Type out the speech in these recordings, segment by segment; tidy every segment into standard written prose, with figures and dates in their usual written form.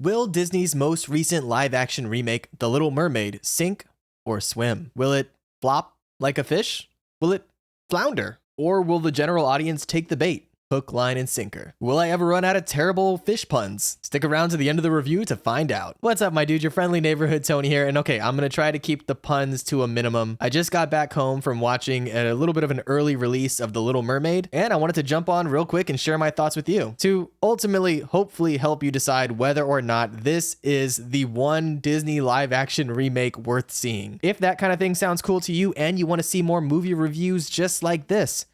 Will Disney's most recent live-action remake, The Little Mermaid, sink or swim? Will it flop like a fish? Will it flounder? Or will the general audience take the bait? Hook, line, and sinker. Will I ever run out of terrible fish puns? Stick around to the end of the review to find out. What's up, my dude? Your friendly neighborhood Tony here. And okay, I'm gonna try to keep the puns to a minimum. I just got back home from watching a little bit of an early release of The Little Mermaid, and I wanted to jump on real quick and share my thoughts with you to ultimately, hopefully help you decide whether or not this is the one Disney live action remake worth seeing. If that kind of thing sounds cool to you and you want to see more movie reviews just like this,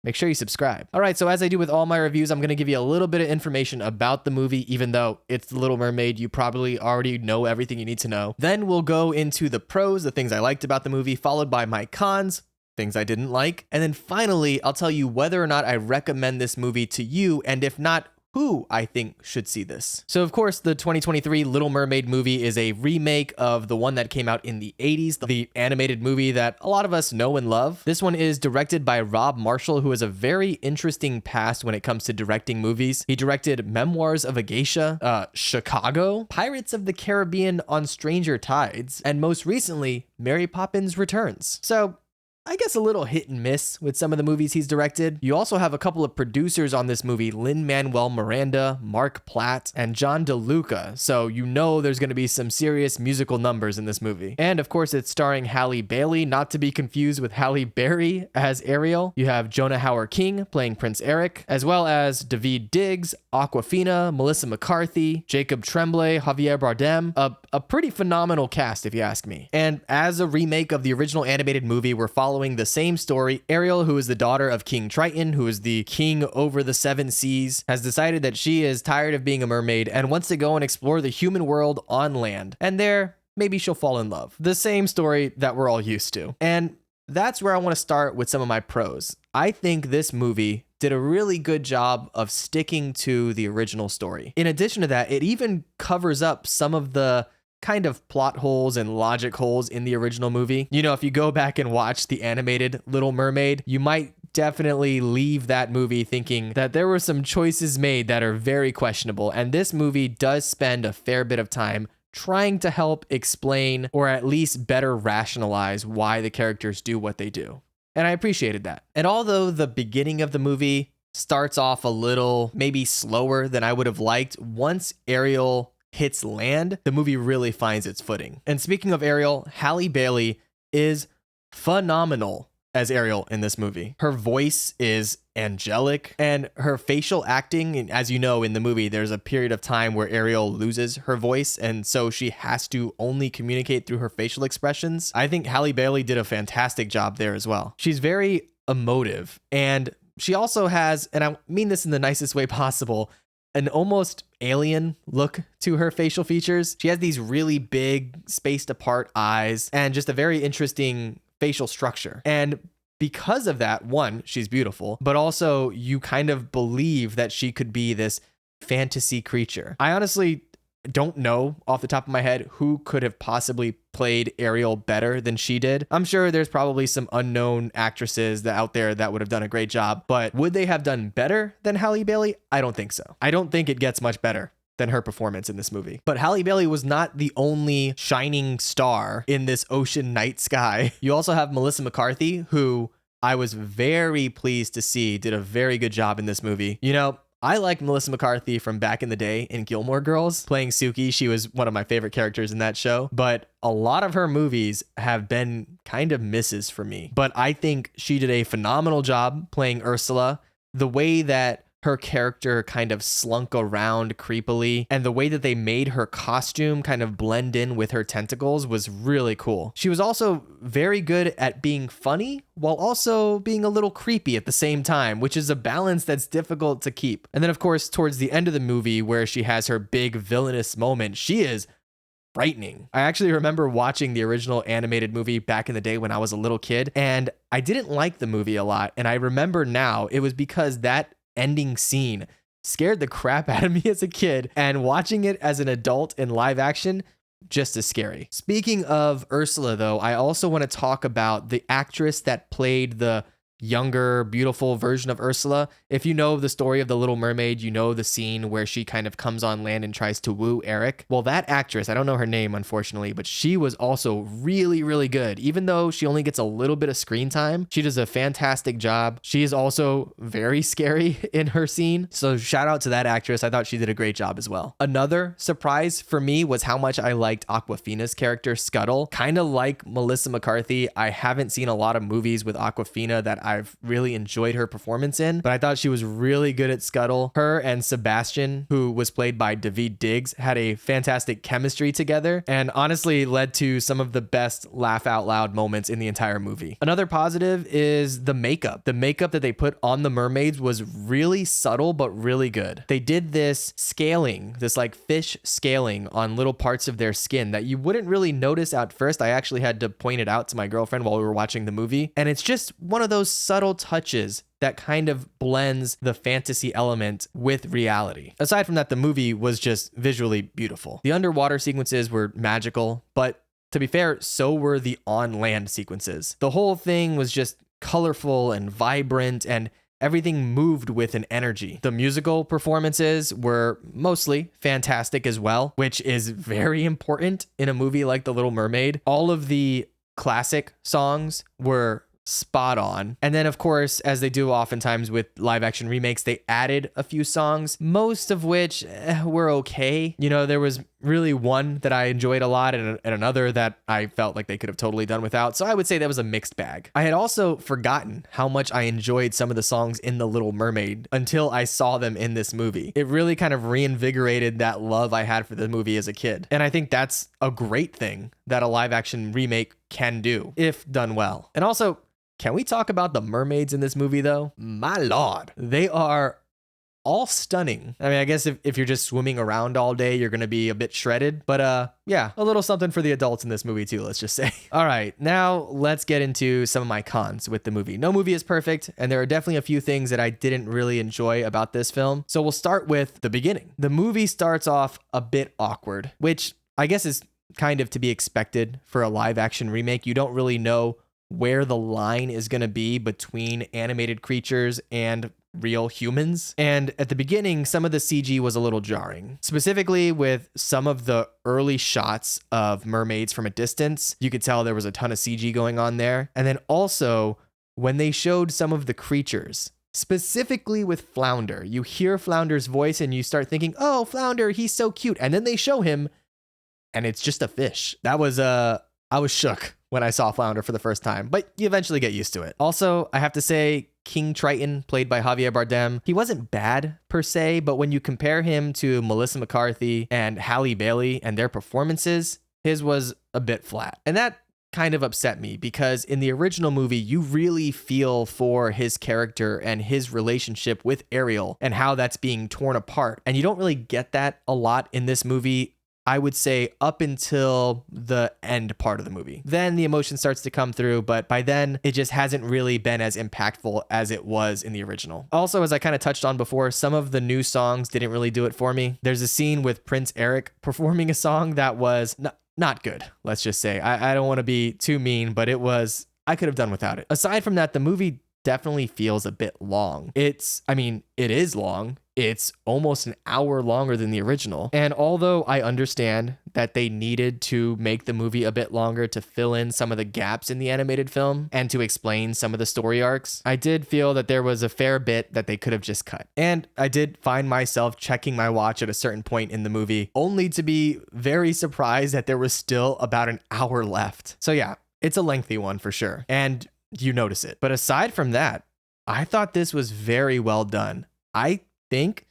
make sure you subscribe. All right, so as I do with all my reviews, I'm going to give you a little bit of information about the movie, even though it's The Little Mermaid, you probably already know everything you need to know. Then we'll go into the pros, the things I liked about the movie, followed by my cons, things I didn't like. And then finally, I'll tell you whether or not I recommend this movie to you, and if not, who I think should see this. So of course, the 2023 Little Mermaid movie is a remake of the one that came out in the 80s, the animated movie that a lot of us know and love. This one is directed by Rob Marshall, who has a very interesting past when it comes to directing movies. He directed Memoirs of a Geisha, Chicago, Pirates of the Caribbean on Stranger Tides, and most recently, Mary Poppins Returns. So I guess a little hit and miss with some of the movies he's directed. You also have a couple of producers on this movie, Lin-Manuel Miranda, Mark Platt, and John DeLuca, so you know there's going to be some serious musical numbers in this movie. And of course, it's starring Halle Bailey, not to be confused with Halle Berry as Ariel. You have Jonah Hauer-King playing Prince Eric, as well as Daveed Diggs, Awkwafina, Melissa McCarthy, Jacob Tremblay, Javier Bardem, a pretty phenomenal cast if you ask me. And as a remake of the original animated movie, we're following the same story. Ariel, who is the daughter of King Triton, who is the king over the seven seas, has decided that she is tired of being a mermaid and wants to go and explore the human world on land. And there, maybe she'll fall in love. The same story that we're all used to. And that's where I want to start with some of my pros. I think this movie did a really good job of sticking to the original story. In addition to that, it even covers up some of the kind of plot holes and logic holes in the original movie. You know, if you go back and watch the animated Little Mermaid, you might definitely leave that movie thinking that there were some choices made that are very questionable. And this movie does spend a fair bit of time trying to help explain or at least better rationalize why the characters do what they do. And I appreciated that. And although the beginning of the movie starts off a little maybe slower than I would have liked, once Ariel hits land, the movie really finds its footing. And speaking of Ariel, Halle Bailey is phenomenal as Ariel in this movie. Her voice is angelic, and her facial acting, as you know in the movie, there's a period of time where Ariel loses her voice, and so she has to only communicate through her facial expressions. I think Halle Bailey did a fantastic job there as well. She's very emotive, and she also has, and I mean this in the nicest way possible, an almost alien look to her facial features. She has these really big, spaced apart eyes and just a very interesting facial structure. And because of that, one, she's beautiful, but also you kind of believe that she could be this fantasy creature. I honestly don't know off the top of my head who could have possibly played Ariel better than she did. I'm sure there's probably some unknown actresses out there that would have done a great job, but would they have done better than Halle Bailey? I don't think so. I don't think it gets much better than her performance in this movie. But Halle Bailey was not the only shining star in this ocean night sky. You also have Melissa McCarthy, who I was very pleased to see did a very good job in this movie. You know, I like Melissa McCarthy from back in the day in Gilmore Girls, playing Suki. She was one of my favorite characters in that show, but a lot of her movies have been kind of misses for me. But I think she did a phenomenal job playing Ursula. The way that her character kind of slunk around creepily, and the way that they made her costume kind of blend in with her tentacles was really cool. She was also very good at being funny while also being a little creepy at the same time, which is a balance that's difficult to keep. And then of course, towards the end of the movie where she has her big villainous moment, she is frightening. I actually remember watching the original animated movie back in the day when I was a little kid, and I didn't like the movie a lot. And I remember now it was because that ending scene scared the crap out of me as a kid, and watching it as an adult in live action, just as scary. Speaking of Ursula though, I also want to talk about the actress that played the younger, beautiful version of Ursula. If you know the story of the Little Mermaid, you know the scene where she kind of comes on land and tries to woo Eric. Well, that actress, I don't know her name, unfortunately, but she was also really, really good. Even though she only gets a little bit of screen time, she does a fantastic job. She is also very scary in her scene. So shout out to that actress. I thought she did a great job as well. Another surprise for me was how much I liked Awkwafina's character, Scuttle. Kind of like Melissa McCarthy, I haven't seen a lot of movies with Awkwafina that I've really enjoyed her performance in, but I thought she was really good at Scuttle. Her and Sebastian, who was played by David Diggs, had a fantastic chemistry together and honestly led to some of the best laugh out loud moments in the entire movie. Another positive is the makeup. The makeup that they put on the mermaids was really subtle, but really good. They did this scaling, this like fish scaling on little parts of their skin that you wouldn't really notice at first. I actually had to point it out to my girlfriend while we were watching the movie. And it's just one of those subtle touches that kind of blends the fantasy element with reality. Aside from that, the movie was just visually beautiful. The underwater sequences were magical, but to be fair, so were the on-land sequences. The whole thing was just colorful and vibrant, and everything moved with an energy. The musical performances were mostly fantastic as well, which is very important in a movie like The Little Mermaid. All of the classic songs were spot on. And then, of course, as they do oftentimes with live action remakes, they added a few songs, most of which were okay. You know, there was really one that I enjoyed a lot and another that I felt like they could have totally done without. So I would say that was a mixed bag. I had also forgotten how much I enjoyed some of the songs in The Little Mermaid until I saw them in this movie. It really kind of reinvigorated that love I had for the movie as a kid. And I think that's a great thing that a live action remake can do if done well. And also, can we talk about the mermaids in this movie though? My lord, they are all stunning. I mean, I guess if you're just swimming around all day, you're going to be a bit shredded. But yeah, a little something for the adults in this movie too, let's just say. All right, now let's get into some of my cons with the movie. No movie is perfect, and there are definitely a few things that I didn't really enjoy about this film. So we'll start with the beginning. The movie starts off a bit awkward, which I guess is kind of to be expected for a live action remake. You don't really know where the line is going to be between animated creatures and real humans. And at the beginning, some of the CG was a little jarring, specifically with some of the early shots of mermaids from a distance. You could tell there was a ton of CG going on there. And then also when they showed some of the creatures, specifically with Flounder, you hear Flounder's voice and you start thinking, oh, Flounder, he's so cute. And then they show him and it's just a fish. That was, I was shook when I saw Flounder for the first time, but you eventually get used to it. Also, I have to say, King Triton, played by Javier Bardem, he wasn't bad per se, but when you compare him to Melissa McCarthy and Halle Bailey and their performances, his was a bit flat. And that kind of upset me because in the original movie, you really feel for his character and his relationship with Ariel and how that's being torn apart. And you don't really get that a lot in this movie, I would say up until the end part of the movie. Then the emotion starts to come through, but by then it just hasn't really been as impactful as it was in the original. Also, as I kind of touched on before, some of the new songs didn't really do it for me. There's a scene with Prince Eric performing a song that was not good, let's just say. I don't want to be too mean, but I could have done without it. Aside from that, the movie definitely feels a bit long. It is long. It's almost an hour longer than the original. And although I understand that they needed to make the movie a bit longer to fill in some of the gaps in the animated film and to explain some of the story arcs, I did feel that there was a fair bit that they could have just cut. And I did find myself checking my watch at a certain point in the movie, only to be very surprised that there was still about an hour left. So yeah, it's a lengthy one for sure. And you notice it. But aside from that, I thought this was very well done. I think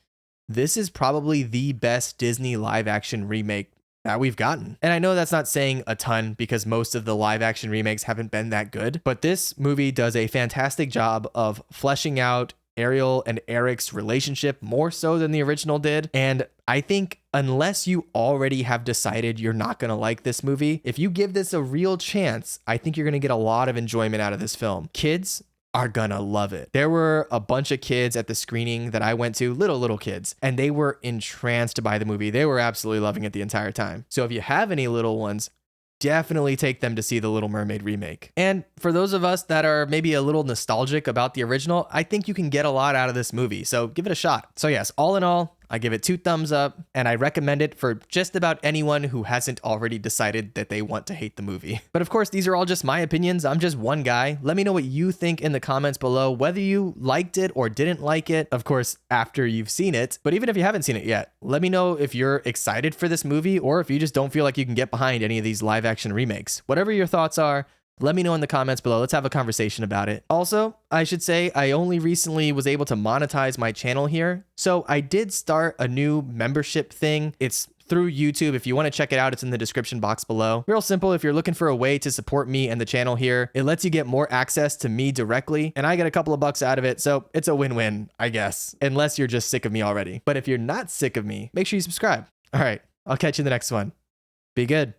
this is probably the best Disney live action remake that we've gotten. And I know that's not saying a ton because most of the live action remakes haven't been that good, but this movie does a fantastic job of fleshing out Ariel and Eric's relationship more so than the original did. And I think unless you already have decided you're not going to like this movie, if you give this a real chance, I think you're going to get a lot of enjoyment out of this film. Kids are gonna love it. There were a bunch of kids at the screening that I went to, little kids, and they were entranced by the movie. They were absolutely loving it the entire time. So if you have any little ones, definitely take them to see the Little Mermaid remake. And for those of us that are maybe a little nostalgic about the original, I think you can get a lot out of this movie, so give it a shot. So yes, all in all, I give it 2 thumbs up, and I recommend it for just about anyone who hasn't already decided that they want to hate the movie. But of course, these are all just my opinions. I'm just one guy. Let me know what you think in the comments below, whether you liked it or didn't like it, of course, after you've seen it. But even if you haven't seen it yet, let me know if you're excited for this movie or if you just don't feel like you can get behind any of these live action remakes. Whatever your thoughts are, let me know in the comments below. Let's have a conversation about it. Also, I should say I only recently was able to monetize my channel here. So I did start a new membership thing. It's through YouTube. If you want to check it out, it's in the description box below. Real simple. If you're looking for a way to support me and the channel here, it lets you get more access to me directly, and I get a couple of bucks out of it. So it's a win-win, I guess, unless you're just sick of me already. But if you're not sick of me, make sure you subscribe. All right, I'll catch you in the next one. Be good.